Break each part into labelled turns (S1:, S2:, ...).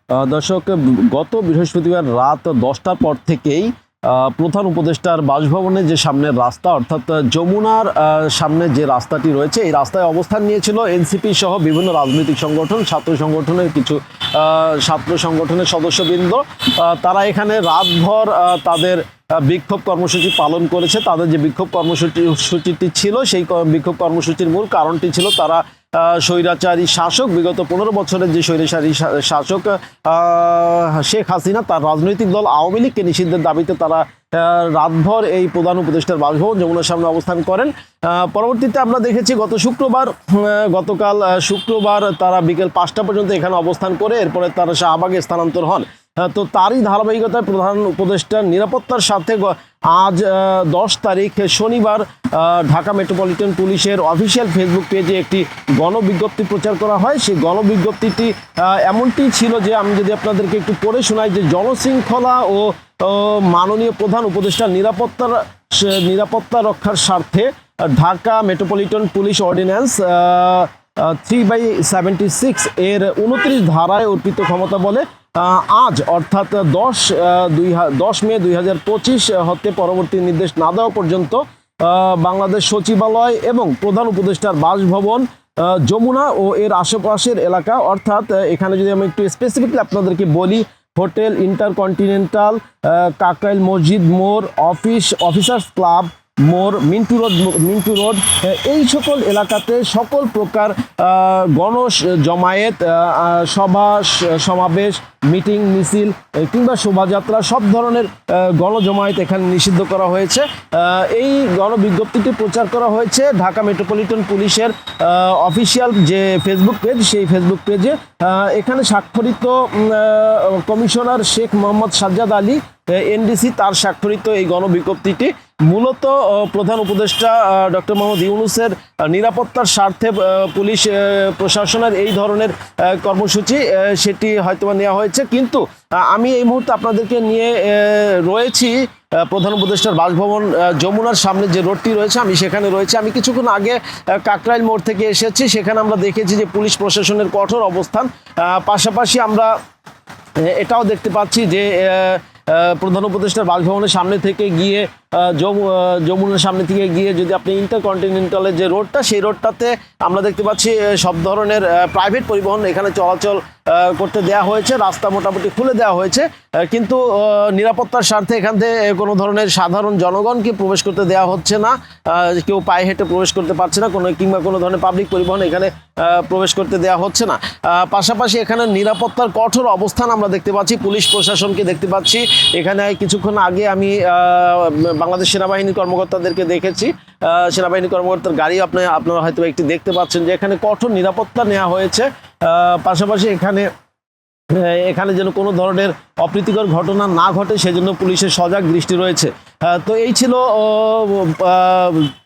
S1: দর্শক, গত বৃহস্পতিবার রাত 10টার পর থেকেই প্রধান উপদেষ্টার বাসভবনে যে সামনের রাস্তা অর্থাৎ যমুনার সামনে যে রাস্তাটি রয়েছে এই রাস্তায় অবস্থান নিয়েছিল এনসিপি সহ বিভিন্ন রাজনৈতিক সংগঠন, ছাত্র সংগঠনের কিছু ছাত্র সংগঠনের সদস্যবৃন্দ। তারা এখানে রাতভর তাদের বিক্ষোভ কর্মসূচি পালন করেছে। তাদের যে বিক্ষোভ কর্মসূচিটি ছিল সেই বিক্ষোভ কর্মসূচির মূল কারণটি ছিল তারা স্বৈরাচারী শাসক, বিগত 15 বছরের যে স্বৈরাচারী শাসক শেখ হাসিনা, তার রাজনৈতিক দল আওয়ামী লীগকে নিষিদ্ধের দাবিতে তারা রাতভর এই প্রধান উপদেষ্টার বাসভবন যমুনার সামনে অবস্থান করেন। পরবর্তীতে আমরা দেখেছি গতকাল শুক্রবার তারা বিকেল 5টা পর্যন্ত এখানে অবস্থান করে এরপরে তারা শাহবাগে স্থানান্তর হন। তো তারই ধারাবাহিকতায় প্রধান উপদেষ্টার নিরাপত্তার সাথে আজ 10 তারিখ শনিবার ঢাকা মেট্রোপলিটন পুলিশের অফিসিয়াল ফেসবুক পেজে একটি গণবিজ্ঞপ্তি প্রচার করা হয়। সেই গণবিজ্ঞপ্তিটি এমনটি ছিল যে আমি যদি আপনাদেরকে একটু পড়ে শোনাই যে জনশৃঙ্খলা ও মাননীয় প্রধান উপদেষ্টার নিরাপত্তা রক্ষার স্বার্থে ঢাকা মেট্রোপলিটন পুলিশ অর্ডিন্যান্স 3/76 এর 29 ধারায় অর্পিত ক্ষমতা বলে আজ অর্থাৎ 10 মে 2025 হতে পরবর্তী নির্দেশ না দেওয়া পর্যন্ত বাংলাদেশ সচিবালয় এবং প্রধান উপদেষ্টার বাসভবন যমুনা ও এর আশেপাশের এলাকা অর্থাৎ এখানে যদি আমি একটু স্পেসিফিকলি আপনাদেরকে বলি, হোটেল ইন্টারকন্টিনেন্টাল, কাকরাইল মসজিদ মোড়, অফিসার্স ক্লাব মোড়, মিন্টু রোড এই সকল এলাকাতে সকল প্রকার গণ জমায়েত, সভা সমাবেশ, মিটিং মিছিল কিংবা শোভাযাত্রা সব ধরনের গণজমায়েত এখানে নিষিদ্ধ করা হয়েছে। এই গণবিজ্ঞপ্তিটি প্রচার করা হয়েছে ঢাকা মেট্রোপলিটন পুলিশের অফিসিয়াল যে ফেসবুক পেজ সেই ফেসবুক পেজে। এখানে স্বাক্ষরিত কমিশনার শেখ মোহাম্মদ সাজ্জাদ আলী এনডিসি, তার স্বাক্ষরিত এই গণবিজ্ঞপ্তিটি মূলত প্রধান উপদেষ্টা ডক্টর মোহাম্মদ ইউনূসের নিরাপত্তার স্বার্থে পুলিশ প্রশাসনের এই ধরনের কর্মসূচি সেটি হয়তোবা নেওয়া হয়েছে। কিন্তু আমি এই মুহূর্তে আপনাদেরকে নিয়ে রয়েছি প্রধান উপদেষ্টার বাসভবন যমুনার সামনে যে রোডটি রয়েছে আমি সেখানে রয়েছি। আমি কিছুক্ষণ আগে কাকরাইল মোড় থেকে এসেছি, সেখানে আমরা দেখেছি যে পুলিশ প্রশাসনের কঠোর অবস্থান। পাশাপাশি আমরা এটাও দেখতে পাচ্ছি যে প্রধান উপদেষ্টার বাসভবনের সামনে থেকে গিয়ে যমুনার সামনে থেকে গিয়ে যদি আপনি ইন্টারকন্টিনেন্টালের যে রোডটা সেই রোডটাতে আমরা দেখতে পাচ্ছি সব ধরনের প্রাইভেট পরিবহন এখানে চলাচল করতে দেওয়া হয়েছে, রাস্তা মোটামুটি খুলে দেওয়া হয়েছে। কিন্তু নিরাপত্তার স্বার্থে এখান থেকে কোনো ধরনের সাধারণ জনগণকে প্রবেশ করতে দেওয়া হচ্ছে না, কেউ পায়ে হেঁটে প্রবেশ করতে পারছে না, কিংবা কোনো ধরনের পাবলিক পরিবহন এখানে প্রবেশ করতে দেওয়া হচ্ছে না। পাশাপাশি এখানে নিরাপত্তার কঠোর অবস্থান আমরা দেখতে পাচ্ছি, পুলিশ প্রশাসনকে দেখতে পাচ্ছি। এখানে কিছুক্ষণ আগে আমি বাংলাদেশ সেনাবাহিনীর কর্মকর্তাদেরকে দেখেছি, সেনাবাহিনী কর্মকর্তার গাড়ি আপনারা হয়তো একটি দেখতে পাচ্ছেন যে এখানে কঠোর নিরাপত্তা নেওয়া হয়েছে। পাশাপাশি এখানে যেন কোনো ধরনের অপ্রীতিকর ঘটনা না ঘটে সেজন্য পুলিশের সজাগ দৃষ্টি রয়েছে। তো এই ছিল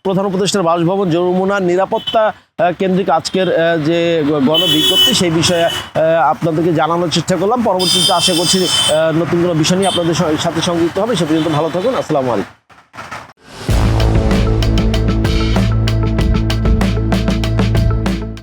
S1: প্রধান উপদেষ্টার বাসভবন যমুনার নিরাপত্তা কেন্দ্রিক আজকের যে গণবিজ্ঞপ্তি সেই বিষয়ে আপনাদেরকে জানানোর চেষ্টা করলাম। পরবর্তীতে আশা করছি নতুন কোনো বিষয় নিয়ে আপনাদের সাথে সংযুক্ত হবে। সে পর্যন্ত ভালো থাকুন। আসসালামু আলাইকুম।